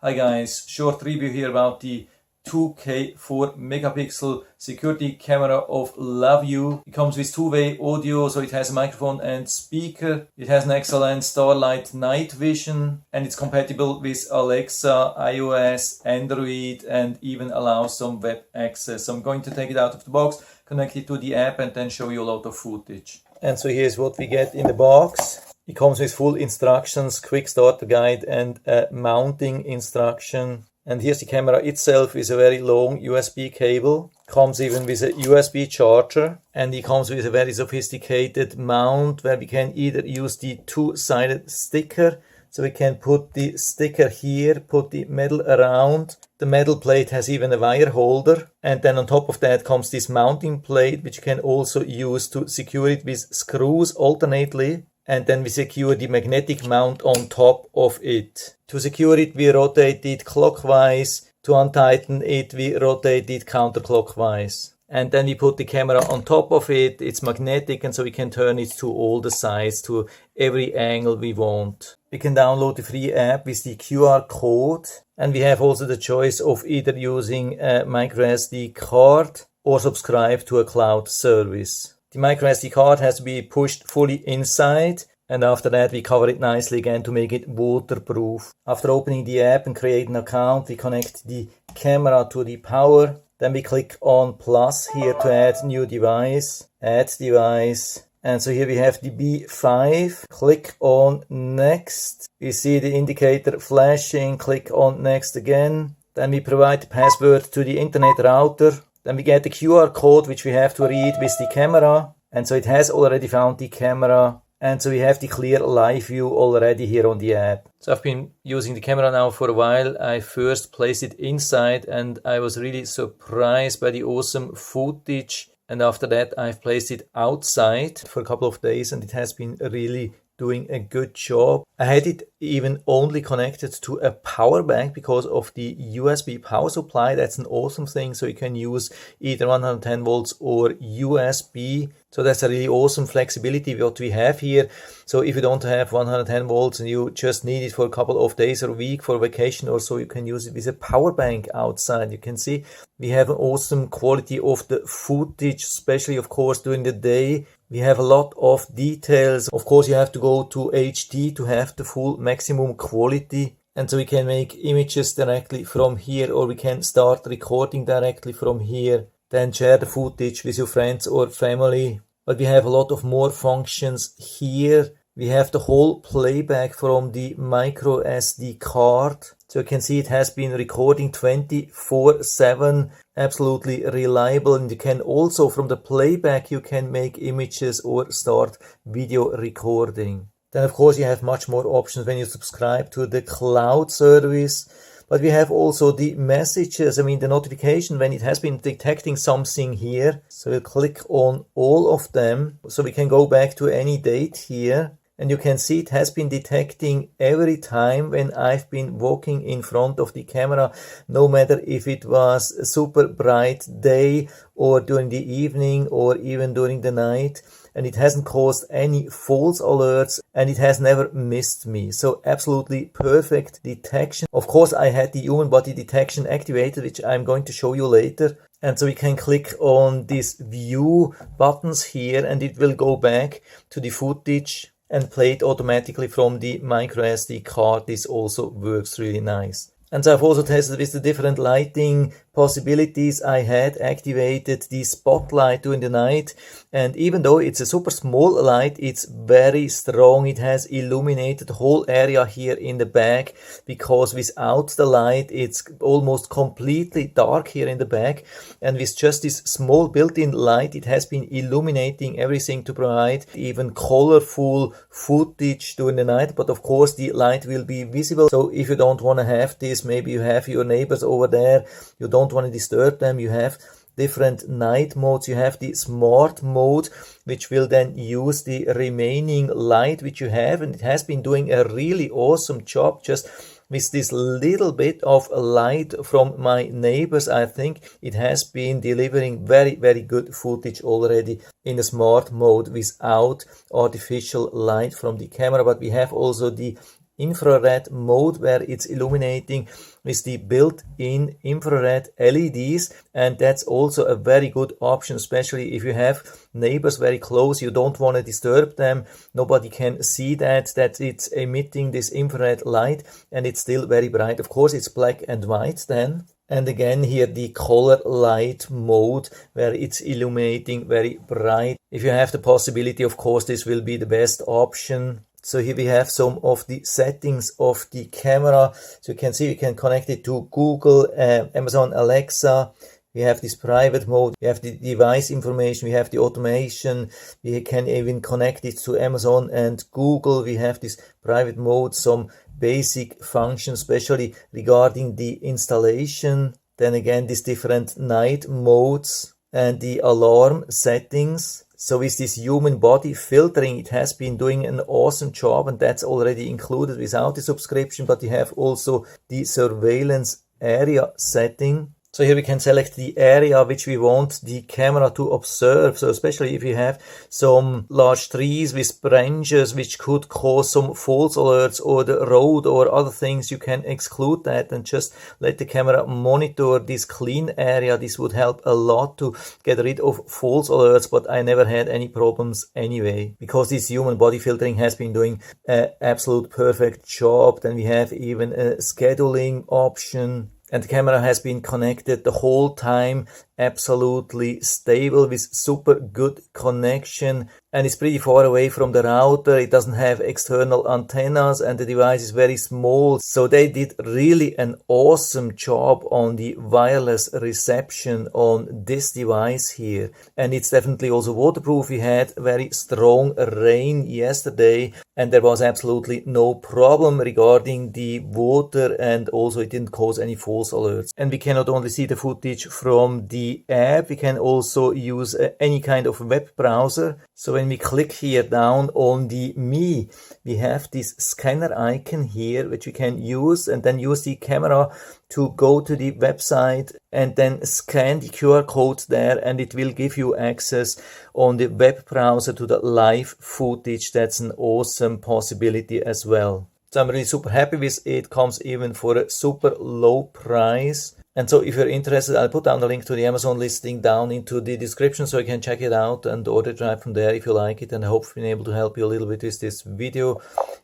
Hi guys, short review here about the 2K 4 megapixel security camera of LaView. It comes with two-way audio, so it has a microphone and speaker. It has an excellent Starlight night vision and it's compatible with Alexa, iOS, Android and even allows some web access. So I'm going to take it out of the box, connect it to the app and then show you a lot of footage. And so here's what we get in the box. It comes with full instructions, quick starter guide and a mounting instruction. And here's the camera itself with a very long USB cable. Comes even with a USB charger. And it comes with a very sophisticated mount where we can either use the two-sided sticker. So we can put the sticker here, put the metal around. The metal plate has even a wire holder. And then on top of that comes this mounting plate, which you can also use to secure it with screws alternately. And then we secure the magnetic mount on top of it. To secure it, we rotate it clockwise. To untighten it, we rotate it counterclockwise. And then we put the camera on top of it. It's magnetic and so we can turn it to all the sides, to every angle we want. We can download the free app with the QR code. And we have also the choice of either using a microSD card or subscribe to a cloud service. The microSD card has to be pushed fully inside and after that we cover it nicely again to make it waterproof. After opening the app and create an account, we connect the camera to the power. Then we click on plus here to add new device, add device. And so here we have the B5. Click on next. We see the indicator flashing. Click on next again. Then we provide the password to the internet router. Then we get the QR code which we have to read with the camera. And so it has already found the camera. And so we have the clear live view already here on the app. So I've been using the camera now for a while. I first placed it inside and I was really surprised by the awesome footage. And after that I've placed it outside for a couple of days and it has been really doing a good job. I had it even only connected to a power bank because of the USB power supply. That's an awesome thing. So you can use either 110 volts or USB. So that's a really awesome flexibility what we have here. So if you don't have 110 volts and you just need it for a couple of days or a week for vacation or so, you can use it with a power bank outside. You can see we have an awesome quality of the footage, especially of course during the day. We have a lot of details. Of course, you have to go to HD to have the full maximum quality. And so we can make images directly from here or we can start recording directly from here. Then share the footage with your friends or family. But we have a lot of more functions here. We have the whole playback from the micro SD card. So you can see it has been recording 24/7, absolutely reliable. And you can also, from the playback, you can make images or start video recording. Then of course you have much more options when you subscribe to the cloud service. But we have also the messages, the notification when it has been detecting something here. So we'll click on all of them. So we can go back to any date here. And you can see it has been detecting every time when I've been walking in front of the camera, no matter if it was a super bright day or during the evening or even during the night. And it hasn't caused any false alerts and it has never missed me. So absolutely perfect detection. Of course, I had the human body detection activated, which I'm going to show you later. And so we can click on these view buttons here and it will go back to the footage and play it automatically from the microSD card. This also works really nice. And so I've also tested with the different lighting possibilities. I had activated the spotlight during the night. And even though it's a super small light, it's very strong. It has illuminated the whole area here in the back because without the light, it's almost completely dark here in the back. And with just this small built-in light, it has been illuminating everything to provide even colorful footage during the night. But of course, the light will be visible. So if you don't want to have this, maybe you have your neighbors over there, you don't want to disturb them, you have different night modes. You have the smart mode, which will then use the remaining light which you have, and it has been doing a really awesome job just with this little bit of light from my neighbors. I think it has been delivering very, very good footage already in the smart mode without artificial light from the camera. But we have also the infrared mode where it's illuminating with the built-in infrared LEDs, and that's also a very good option, especially if you have neighbors very close, you don't want to disturb them, nobody can see that it's emitting this infrared light, and it's still very bright. Of course it's black and white then. And again here the color light mode where it's illuminating very bright. If you have the possibility, of course this will be the best option. So here we have some of the settings of the camera. So you can see you can connect it to Google, Amazon Alexa. We have this private mode, we have the device information, we have the automation, we can even connect it to Amazon and Google. We have this private mode, some basic functions, especially regarding the installation. Then again, these different night modes and the alarm settings. So with this human body filtering, it has been doing an awesome job, and that's already included without the subscription, but you have also the surveillance area setting. So here we can select the area which we want the camera to observe. So especially if you have some large trees with branches which could cause some false alerts, or the road or other things, you can exclude that and just let the camera monitor this clean area. This would help a lot to get rid of false alerts, but I never had any problems anyway, because this human body filtering has been doing an absolute perfect job. Then we have even a scheduling option. And the camera has been connected the whole time, absolutely stable with super good connection, and it's pretty far away from the router. It doesn't have external antennas and the device is very small. So they did really an awesome job on the wireless reception on this device here. And it's definitely also waterproof. We had very strong rain yesterday and there was absolutely no problem regarding the water, and also it didn't cause any false alerts. And we can not only see the footage from the app, we can also use any kind of web browser. So when we click here down on the Me, we have this scanner icon here which we can use, and then use the camera to go to the website and then scan the QR code there, and it will give you access on the web browser to the live footage. That's an awesome possibility as well. So I'm really super happy with it. It comes even for a super low price. And so if you're interested, I'll put down the link to the Amazon listing down into the description so you can check it out and order it right from there if you like it. And I hope I've been able to help you a little bit with this video.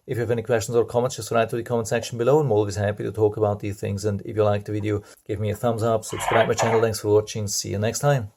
If you have any questions or comments, just write to the comment section below. I'm always happy to talk about these things. And if you like the video, give me a thumbs up, subscribe my channel. Thanks for watching. See you next time.